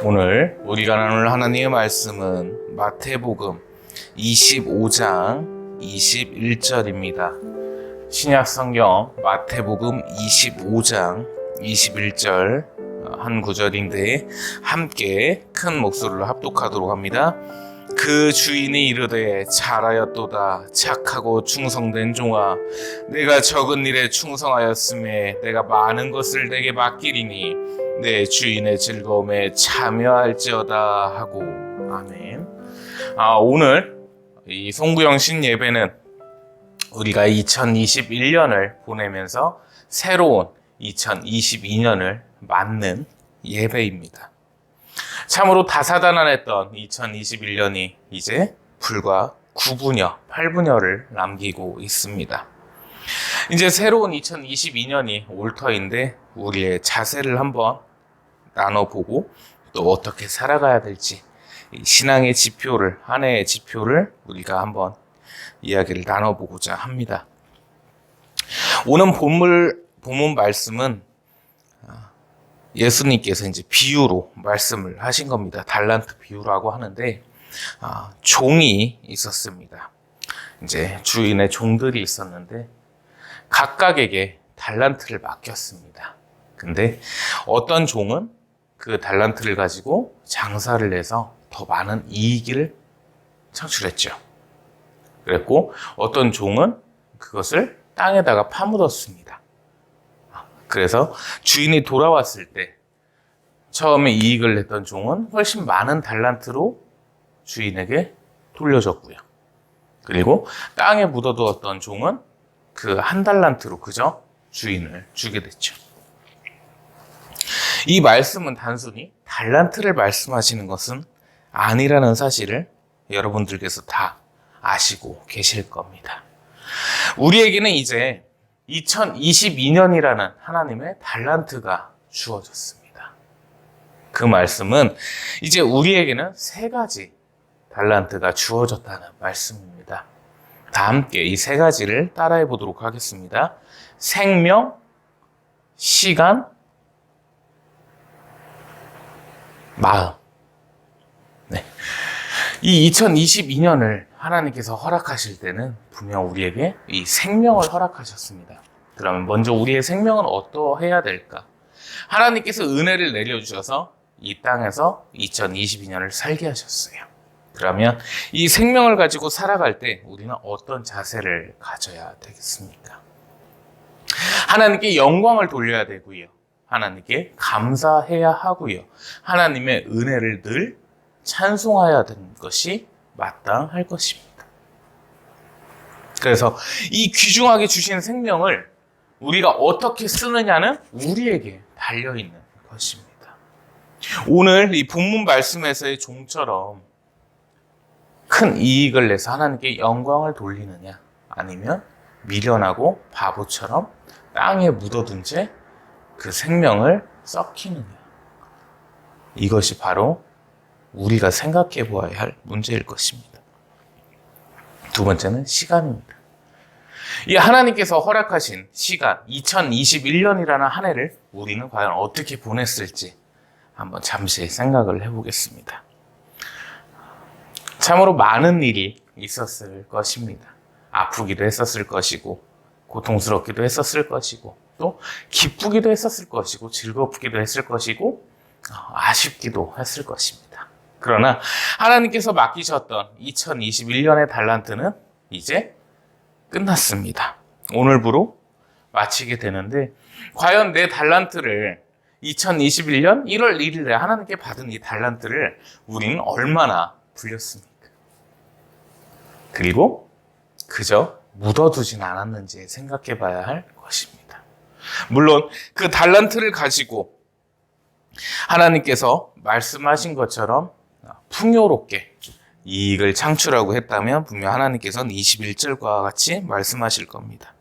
오늘 우리가 나눌 하나님의 말씀은 마태복음 25장 21절입니다. 신약성경 마태복음 25장 21절 한 구절인데 함께 큰 목소리로 합독하도록 합니다. 그 주인이 이르되 잘하였도다 착하고 충성된 종아, 내가 적은 일에 충성하였음에 내가 많은 것을 내게 맡기리니 내 주인의 즐거움에 참여할지어다 하고. 아멘. 오늘 이 송구영 신예배는 우리가 2021년을 보내면서 새로운 2022년을 맞는 예배입니다. 참으로 다사다난했던 2021년이 이제 불과 9분여, 8분여를 남기고 있습니다. 이제 새로운 2022년이 올 터인데 우리의 자세를 한번 나눠보고 또 어떻게 살아가야 될지 신앙의 지표를, 한 해의 지표를 우리가 한번 이야기를 나눠보고자 합니다. 오늘 본문 말씀은 예수님께서 이제 비유로 말씀을 하신 겁니다. 달란트 비유라고 하는데 종이 있었습니다. 이제 주인의 종들이 있었는데 각각에게 달란트를 맡겼습니다. 근데 어떤 종은 그 달란트를 가지고 장사를 해서 더 많은 이익을 창출했죠. 그랬고 어떤 종은 그것을 땅에다가 파묻었습니다. 그래서 주인이 돌아왔을 때 처음에 이익을 냈던 종은 훨씬 많은 달란트로 주인에게 돌려줬고요. 그리고 땅에 묻어두었던 종은 그 한 달란트로 그저 주인을 주게 됐죠. 이 말씀은 단순히 달란트를 말씀하시는 것은 아니라는 사실을 여러분들께서 다 아시고 계실 겁니다. 우리에게는 이제 2022년이라는 하나님의 달란트가 주어졌습니다. 그 말씀은 이제 우리에게는 3가지 달란트가 주어졌다는 말씀입니다. 다 함께 이 3가지를 따라해 보도록 하겠습니다. 생명, 시간, 마음. 네. 이 2022년을 하나님께서 허락하실 때는 분명 우리에게 이 생명을 허락하셨습니다. 그러면 먼저 우리의 생명은 어떠해야 될까? 하나님께서 은혜를 내려주셔서 이 땅에서 2022년을 살게 하셨어요. 그러면 이 생명을 가지고 살아갈 때 우리는 어떤 자세를 가져야 되겠습니까? 하나님께 영광을 돌려야 되고요. 하나님께 감사해야 하고요. 하나님의 은혜를 늘 찬송해야 되는 것이 마땅할 것입니다. 그래서 이 귀중하게 주신 생명을 우리가 어떻게 쓰느냐는 우리에게 달려있는 것입니다. 오늘 이 본문 말씀에서의 종처럼 큰 이익을 내서 하나님께 영광을 돌리느냐, 아니면 미련하고 바보처럼 땅에 묻어둔 채 그 생명을 썩히느냐, 이것이 바로 우리가 생각해 보아야 할 문제일 것입니다. 두 번째는 시간입니다. 이 하나님께서 허락하신 시간, 2021년이라는 한 해를 우리는 과연 어떻게 보냈을지 한번 잠시 생각을 해보겠습니다. 참으로 많은 일이 있었을 것입니다. 아프기도 했었을 것이고, 고통스럽기도 했었을 것이고, 또 기쁘기도 했었을 것이고, 즐겁기도 했을 것이고, 아쉽기도 했을 것입니다. 그러나 하나님께서 맡기셨던 2021년의 달란트는 이제 끝났습니다. 오늘부로 마치게 되는데, 과연 내 달란트를 2021년 1월 1일에 하나님께 받은 이 달란트를 우리는 얼마나 불렸습니까? 그리고 그저 묻어두진 않았는지 생각해 봐야 할 것입니다. 물론 그 달란트를 가지고 하나님께서 말씀하신 것처럼 풍요롭게 이익을 창출하고 했다면 분명 하나님께서는 21절과 같이 말씀하실 겁니다.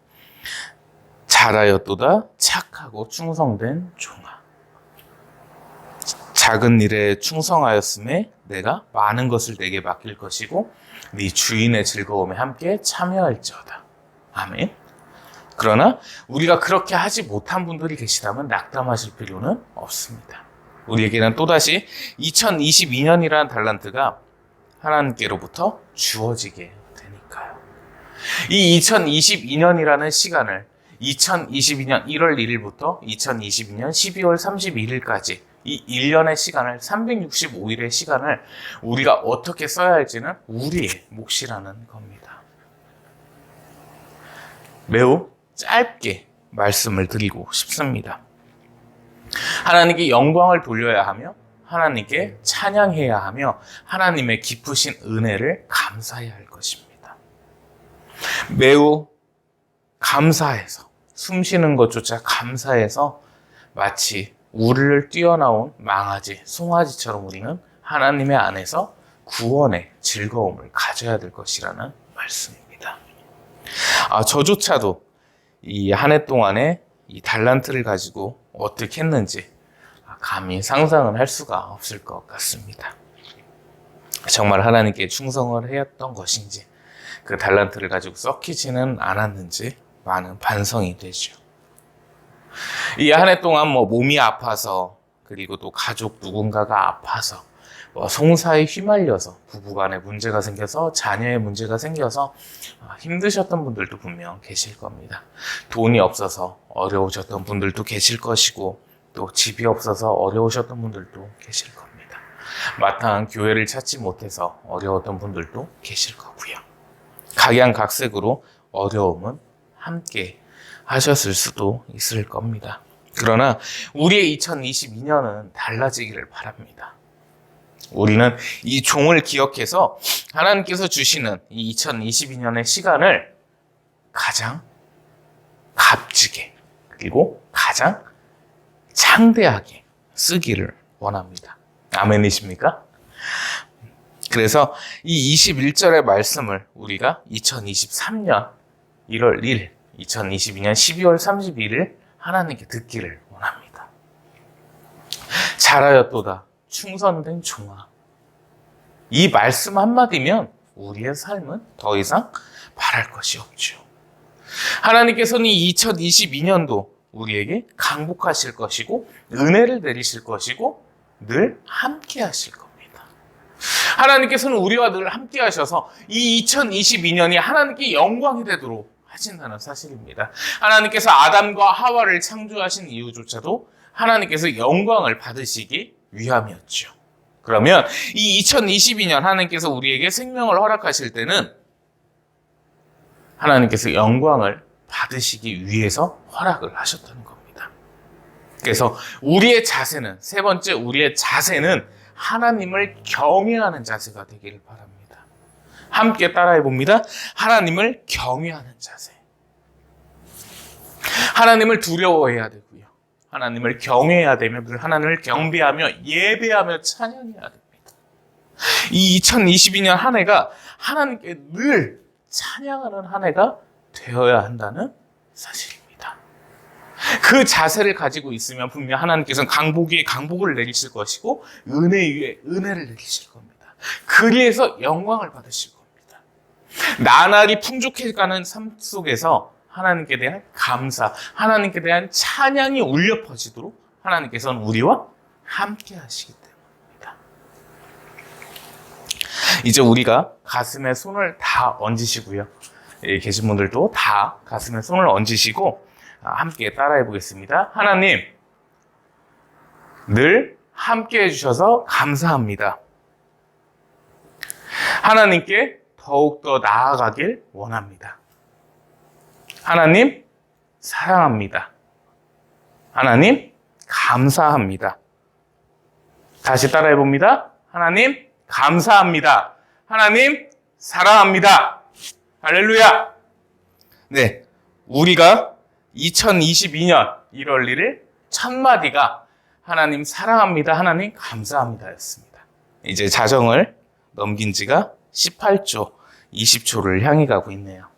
잘하였도다 착하고 충성된 종아, 작은 일에 충성하였음에 내가 많은 것을 내게 맡길 것이고 네 주인의 즐거움에 함께 참여할지어다. 아멘. 그러나 우리가 그렇게 하지 못한 분들이 계시다면 낙담하실 필요는 없습니다. 우리에게는 또다시 2022년이라는 달란트가 하나님께로부터 주어지게 되니까요. 이 2022년이라는 시간을 2022년 1월 1일부터 2022년 12월 31일까지 이 1년의 시간을 365일의 시간을 우리가 어떻게 써야 할지는 우리의 몫이라는 겁니다. 매우 짧게 말씀을 드리고 싶습니다. 하나님께 영광을 돌려야 하며 하나님께 찬양해야 하며 하나님의 깊으신 은혜를 감사해야 할 것입니다. 매우 감사해서 숨쉬는 것조차 감사해서 마치 우리를 뛰어나온 망아지, 송아지처럼 우리는 하나님의 안에서 구원의 즐거움을 가져야 될 것이라는 말씀입니다. 저조차도 이 한 해 동안에 이 달란트를 가지고 어떻게 했는지 감히 상상을 할 수가 없을 것 같습니다. 정말 하나님께 충성을 했던 것인지 그 달란트를 가지고 썩히지는 않았는지 많은 반성이 되죠. 이 한 해 동안 몸이 아파서 그리고 또 가족 누군가가 아파서 송사에 휘말려서 부부간에 문제가 생겨서 자녀의 문제가 생겨서 힘드셨던 분들도 분명 계실 겁니다. 돈이 없어서 어려우셨던 분들도 계실 것이고 또 집이 없어서 어려우셨던 분들도 계실 겁니다. 마땅한 교회를 찾지 못해서 어려웠던 분들도 계실 거고요. 각양각색으로 어려움은 함께 하셨을 수도 있을 겁니다. 그러나 우리의 2022년은 달라지기를 바랍니다. 우리는 이 종을 기억해서 하나님께서 주시는 이 2022년의 시간을 가장 값지게 그리고 가장 창대하게 쓰기를 원합니다. 아멘이십니까? 그래서 이 21절의 말씀을 우리가 2023년 1월 1일, 2022년 12월 31일 하나님께 듣기를 원합니다. 잘하였도다 충성된 종아. 이 말씀 한마디면 우리의 삶은 더 이상 바랄 것이 없죠. 하나님께서는 이 2022년도 우리에게 강복하실 것이고 은혜를 내리실 것이고 늘 함께 하실 겁니다. 하나님께서는 우리와 늘 함께 하셔서 이 2022년이 하나님께 영광이 되도록 하신다는 사실입니다. 하나님께서 아담과 하와를 창조하신 이유조차도 하나님께서 영광을 받으시기 위함이었죠. 그러면 이 2022년 하나님께서 우리에게 생명을 허락하실 때는 하나님께서 영광을 받으시기 위해서 허락을 하셨다는 겁니다. 그래서 우리의 자세는, 세 번째 우리의 자세는 하나님을 경외하는 자세가 되기를 바랍니다. 함께 따라해 봅니다. 하나님을 경외하는 자세. 하나님을 두려워해야 되고요. 하나님을 경외해야 되며 늘 하나님을 경배하며 예배하며 찬양해야 됩니다. 이 2022년 한 해가 하나님께 늘 찬양하는 한 해가 되어야 한다는 사실입니다. 그 자세를 가지고 있으면 분명 하나님께서는 강복 위에 강복을 내리실 것이고 은혜 위에 은혜를 내리실 겁니다. 그리해서 영광을 받으실 겁니다. 나날이 풍족해가는 삶 속에서 하나님께 대한 감사, 하나님께 대한 찬양이 울려 퍼지도록 하나님께서는 우리와 함께 하시기 때문입니다. 이제 우리가 가슴에 손을 다 얹으시고요. 여기 계신 분들도 다 가슴에 손을 얹으시고 함께 따라해 보겠습니다. 하나님, 늘 함께 해주셔서 감사합니다. 하나님께 더욱더 나아가길 원합니다. 하나님, 사랑합니다. 하나님, 감사합니다. 다시 따라해 봅니다. 하나님, 감사합니다. 하나님, 사랑합니다. 할렐루야! 네, 우리가 2022년 1월 1일 첫 마디가 하나님 사랑합니다, 하나님 감사합니다 였습니다. 이제 자정을 넘긴 지가 18초, 20초를 향해 가고 있네요.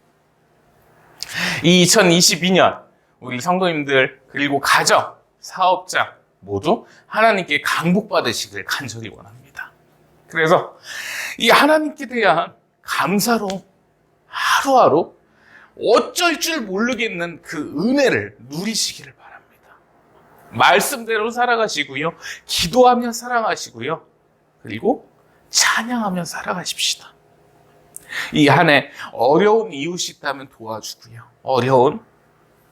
이 2022년 우리 성도님들 그리고 가정, 사업자 모두 하나님께 강복받으시길 간절히 원합니다. 그래서 이 하나님께 대한 감사로 하루하루 어쩔 줄 모르겠는 그 은혜를 누리시기를 바랍니다. 말씀대로 살아가시고요. 기도하며 살아가시고요. 그리고 찬양하며 살아가십시다. 이 한 해 어려운 이웃이 있다면 도와주고요. 어려운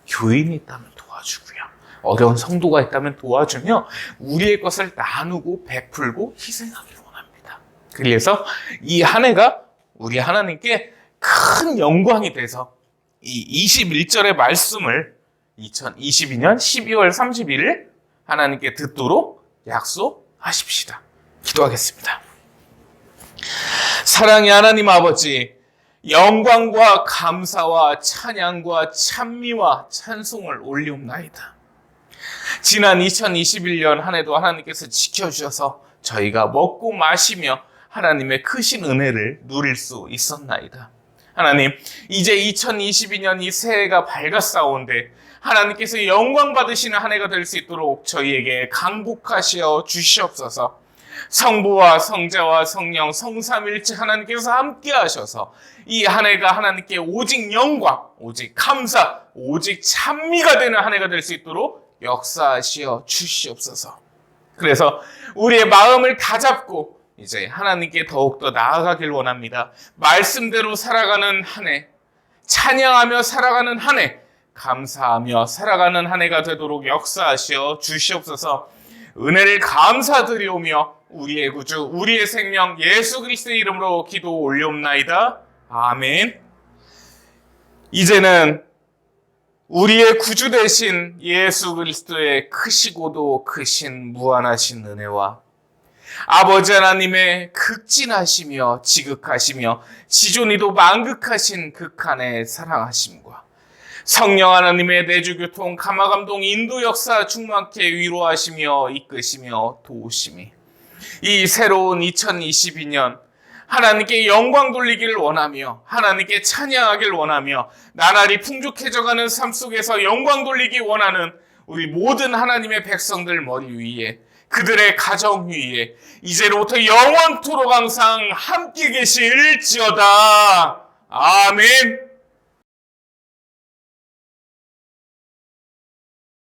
교인이 있다면 도와주고요. 어려운 성도가 있다면 도와주며 우리의 것을 나누고 베풀고 희생하기를 원합니다. 그래서 이 한 해가 우리 하나님께 큰 영광이 돼서 이 21절의 말씀을 2022년 12월 31일 하나님께 듣도록 약속하십시다. 기도하겠습니다. 사랑의 하나님 아버지, 영광과 감사와 찬양과 찬미와 찬송을 올리옵나이다. 지난 2021년 한 해도 하나님께서 지켜주셔서 저희가 먹고 마시며 하나님의 크신 은혜를 누릴 수 있었나이다. 하나님, 이제 2022년 이 새해가 밝았사온데 하나님께서 영광 받으시는 한 해가 될 수 있도록 저희에게 강복하시어 주시옵소서. 성부와 성자와 성령 성삼일체 하나님께서 함께 하셔서 이 한 해가 하나님께 오직 영광, 오직 감사, 오직 찬미가 되는 한 해가 될 수 있도록 역사하시어 주시옵소서. 그래서 우리의 마음을 다잡고 이제 하나님께 더욱더 나아가길 원합니다. 말씀대로 살아가는 한 해, 찬양하며 살아가는 한 해, 감사하며 살아가는 한 해가 되도록 역사하시어 주시옵소서. 은혜를 감사드리오며 우리의 구주, 우리의 생명 예수 그리스도의 이름으로 기도 올려옵나이다. 아멘. 이제는 우리의 구주 되신 예수 그리스도의 크시고도 크신 무한하신 은혜와 아버지 하나님의 극진하시며 지극하시며 지존이도 만극하신 극한의 사랑하심과 성령 하나님의 내주교통 감화감동 인도 역사 충만케 위로하시며 이끄시며 도우심이 이 새로운 2022년 하나님께 영광 돌리기를 원하며 하나님께 찬양하기를 원하며 나날이 풍족해져가는 삶 속에서 영광 돌리기 원하는 우리 모든 하나님의 백성들 머리 위에 그들의 가정 위에 이제로부터 영원토록 항상 함께 계실지어다. 아멘.